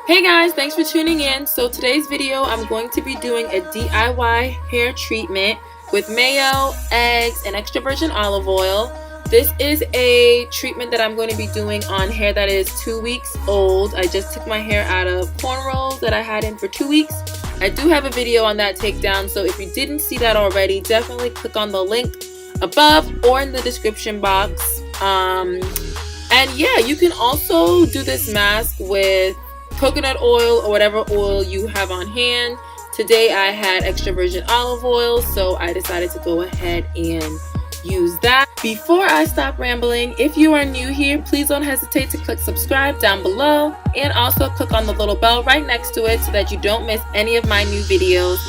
Hey guys, thanks for tuning in. So today's video, I'm going to be doing a DIY hair treatment with mayo, eggs, and extra virgin olive oil. This is a treatment that I'm going to be doing on hair that is 2 weeks old. I just took my hair out of cornrows that I had in for 2 weeks. I do have a video on that takedown, so if you didn't see that already, definitely click on the link above or in the description box. And yeah, you can also do this mask with coconut oil or whatever oil you have on hand. Today I had extra virgin olive oil, so I decided to go ahead and use that. Before I stop rambling, if you are new here, please don't hesitate to click subscribe down below and also click on the little bell right next to it so that you don't miss any of my new videos.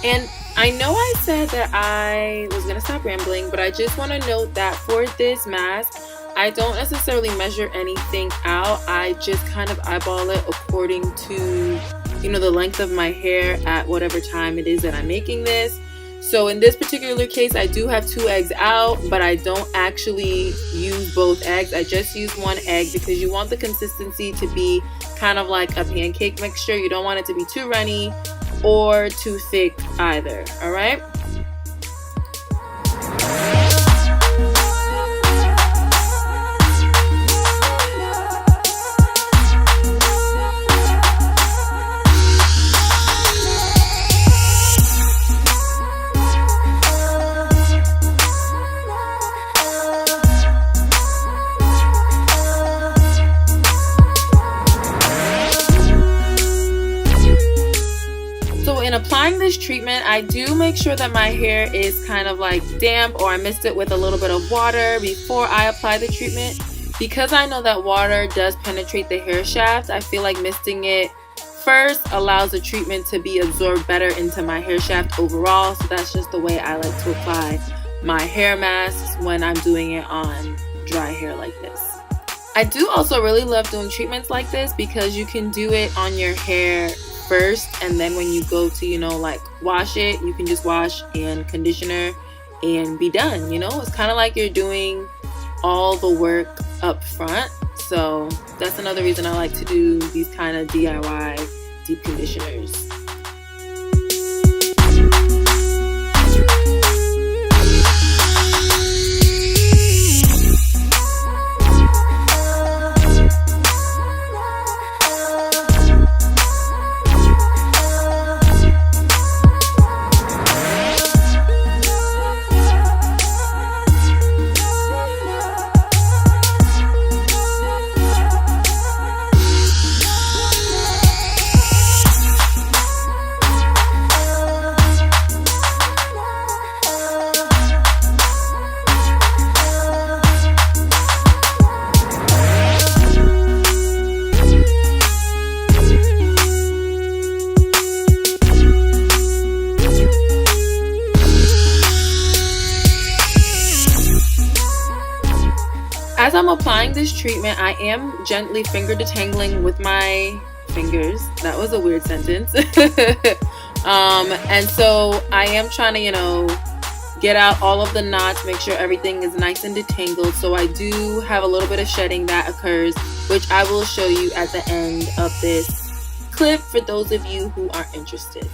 And I know I said that I was gonna stop rambling, but I just want to note that for this mask, I don't necessarily measure anything out. I just kind of eyeball it according to, the length of my hair at whatever time it is that I'm making this. So in this particular case, I do have 2 eggs out, but I don't actually use both eggs. I just use 1 egg because you want the consistency to be kind of like a pancake mixture. You don't want it to be too runny or too thick either, all right? In applying this treatment, I do make sure that my hair is kind of like damp, or I mist it with a little bit of water before I apply the treatment. Because I know that water does penetrate the hair shaft, I feel like misting it first allows the treatment to be absorbed better into my hair shaft overall. So that's just the way I like to apply my hair masks when I'm doing it on dry hair like this. I do also really love doing treatments like this because you can do it on your hair first, and then when you go to like wash it, you can just wash and conditioner and be done. It's kind of like you're doing all the work up front. So that's another reason I like to do these kind of DIY deep conditioners. As I'm applying this treatment, I am gently finger detangling with my fingers. That was a weird sentence. And so I am trying to, get out all of the knots, make sure everything is nice and detangled. So I do have a little bit of shedding that occurs, which I will show you at the end of this clip for those of you who are interested.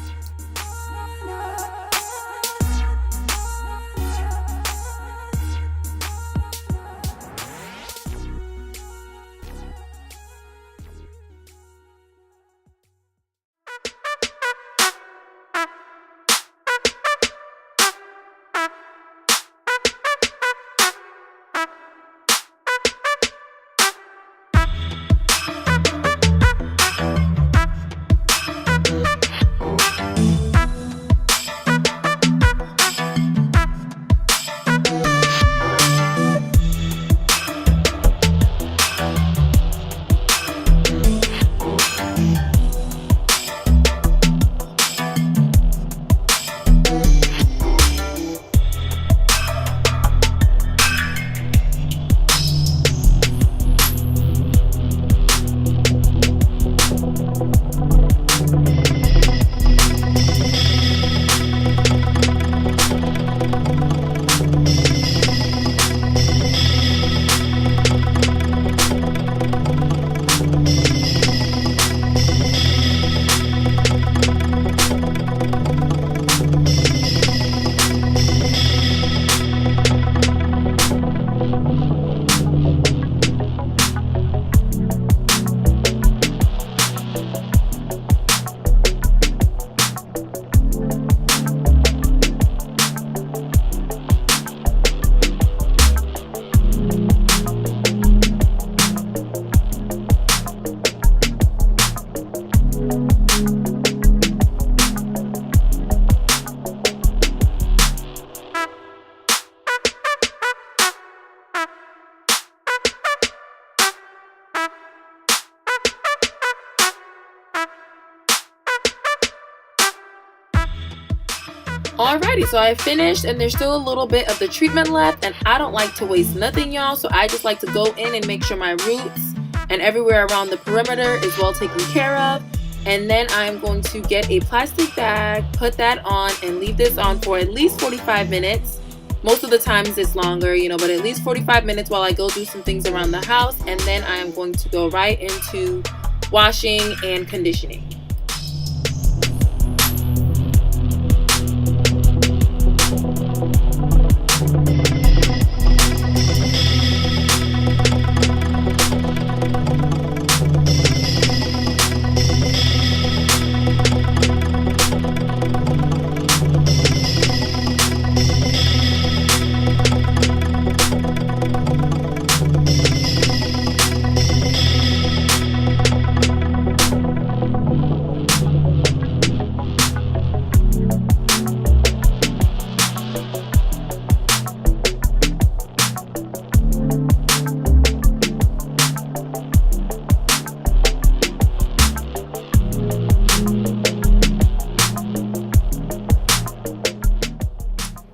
Alrighty, so I finished and there's still a little bit of the treatment left, and I don't like to waste nothing, y'all, so I just like to go in and make sure my roots and everywhere around the perimeter is well taken care of. And then I'm going to get a plastic bag, put that on, and leave this on for at least 45 minutes. Most of the times it's longer, but at least 45 minutes while I go do some things around the house. And then I am going to go right into washing and conditioning.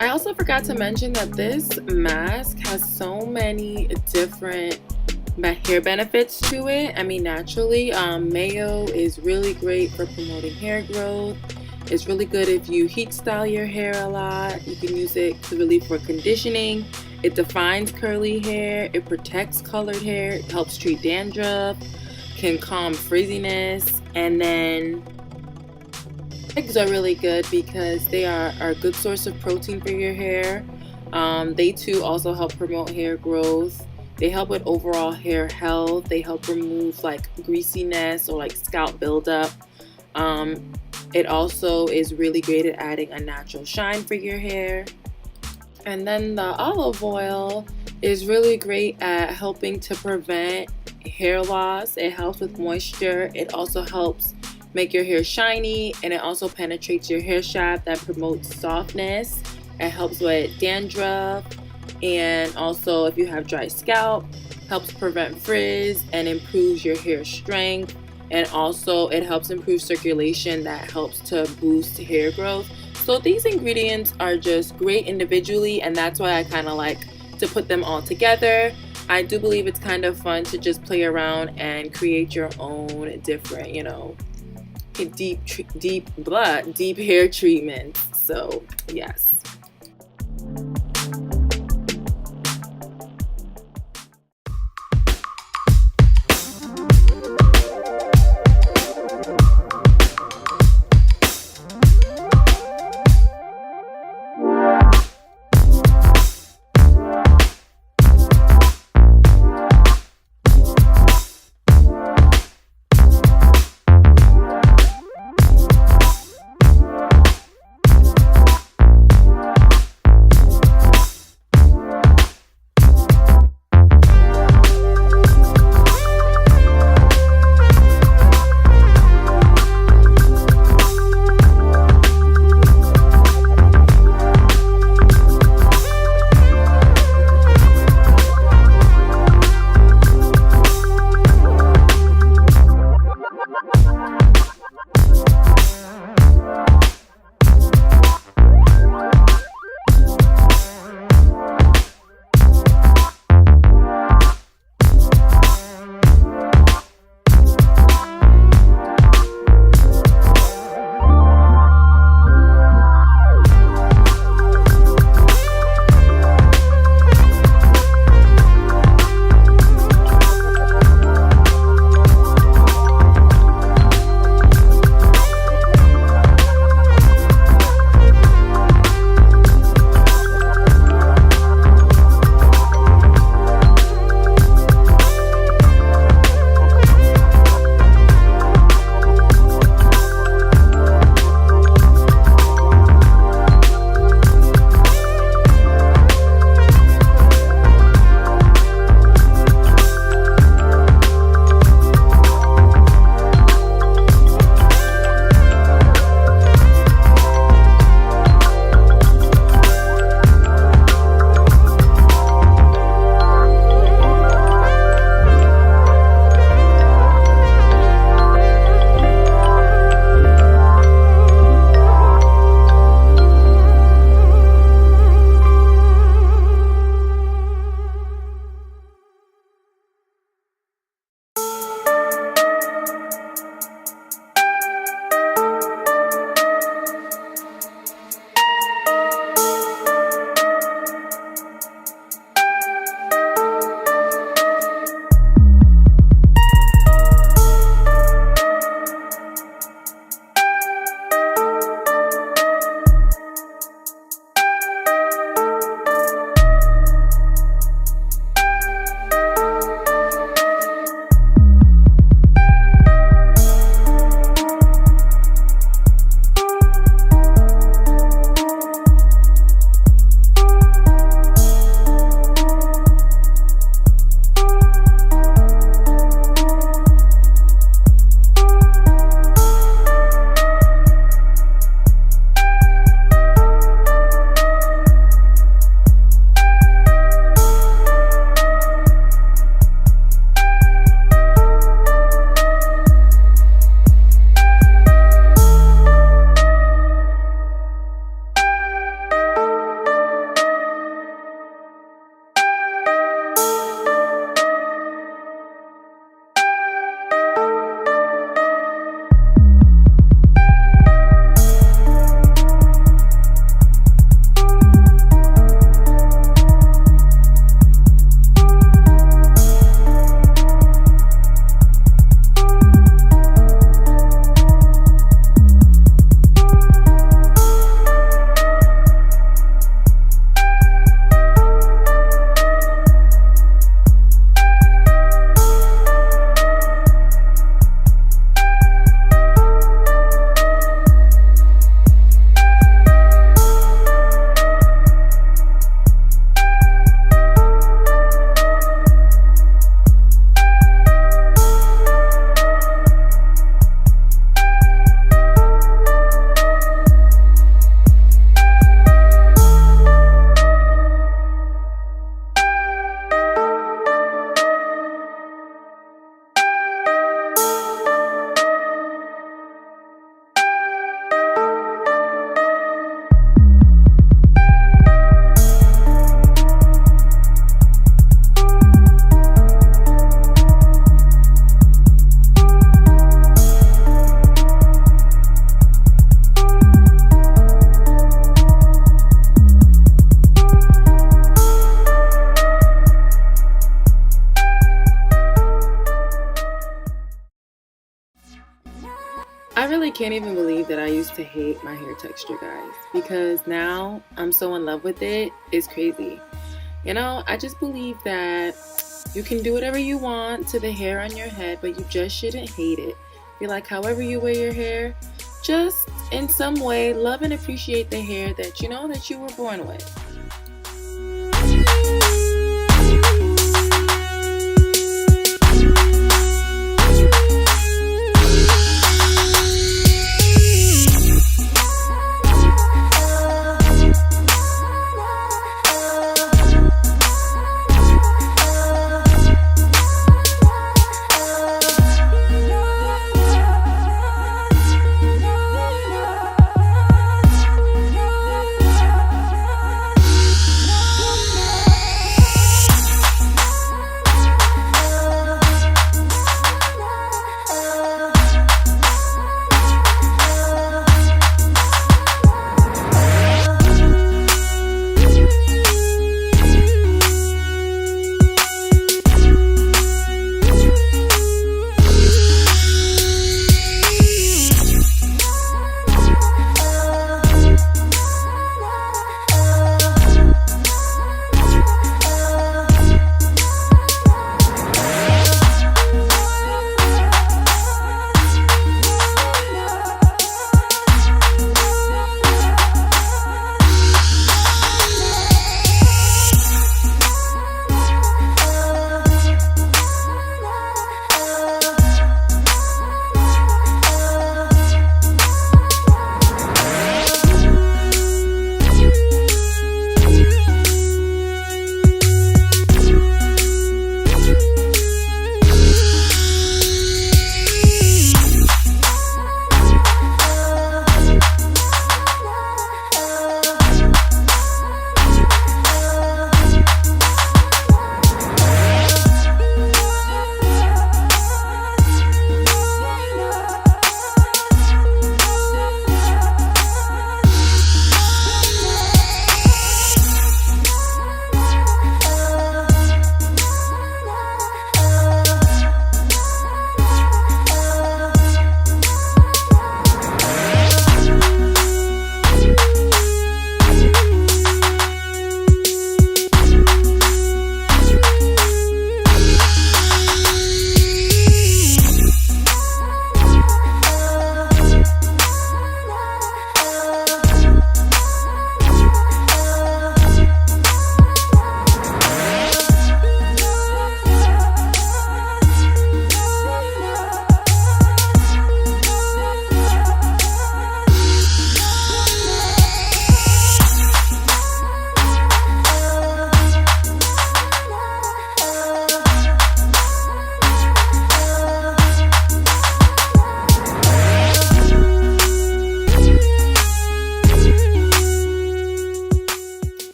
I also forgot to mention that this mask has so many different hair benefits to it. I mean, naturally, Mayo is really great for promoting hair growth. It's really good if you heat style your hair a lot. You can use it really for conditioning. It defines curly hair. It protects colored hair. It helps treat dandruff, can calm frizziness, and then eggs are really good because they are a good source of protein for your hair. They too also help promote hair growth. They help with overall hair health. They help remove like greasiness or like scalp buildup. It also is really great at adding a natural shine for your hair. And then the olive oil is really great at helping to prevent hair loss. It helps with moisture. It also helps make your hair shiny, and it also penetrates your hair shaft that promotes softness. It helps with dandruff, and also if you have dry scalp, helps prevent frizz and improves your hair strength. And also it helps improve circulation that helps to boost hair growth. So these ingredients are just great individually, and that's why I kind of like to put them all together. I do believe it's kind of fun to just play around and create your own different, deep hair treatments. So yes. really can't even believe that I used to hate my hair texture, guys, because now I'm so in love with it. It's crazy. You know, I just believe that you can do whatever you want to the hair on your head, but you just shouldn't hate it. Be like, however you wear your hair, just in some way love and appreciate the hair that you know that you were born with.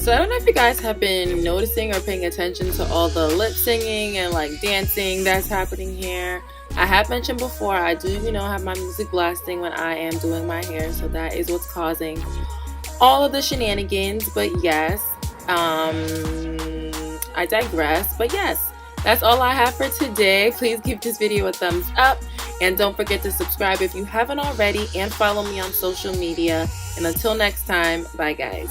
So I don't know if you guys have been noticing or paying attention to all the lip singing and like dancing that's happening here. I have mentioned before, I do, have my music blasting when I am doing my hair, so that is what's causing all of the shenanigans. But yes, I digress. But yes, that's all I have for today. Please give this video a thumbs up and don't forget to subscribe if you haven't already, and follow me on social media. And until next time, bye guys.